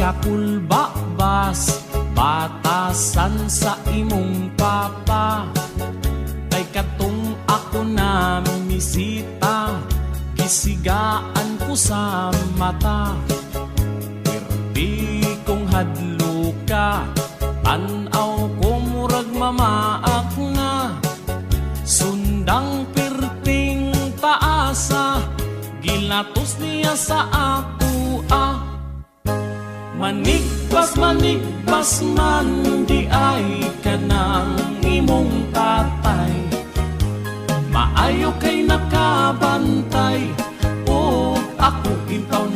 kakulbabas, batasan sa imong papa. Kay katong ako na misita, kisigaan ko sa mata. Perdi kong hadlo ka, tanaw ko murag mamaak na. Sundang perting taasa, gilatos niya sa ako Manigpas, manigpas man di ay kanang imong tatay. Maayo kay nakabantay, o ako kintaw na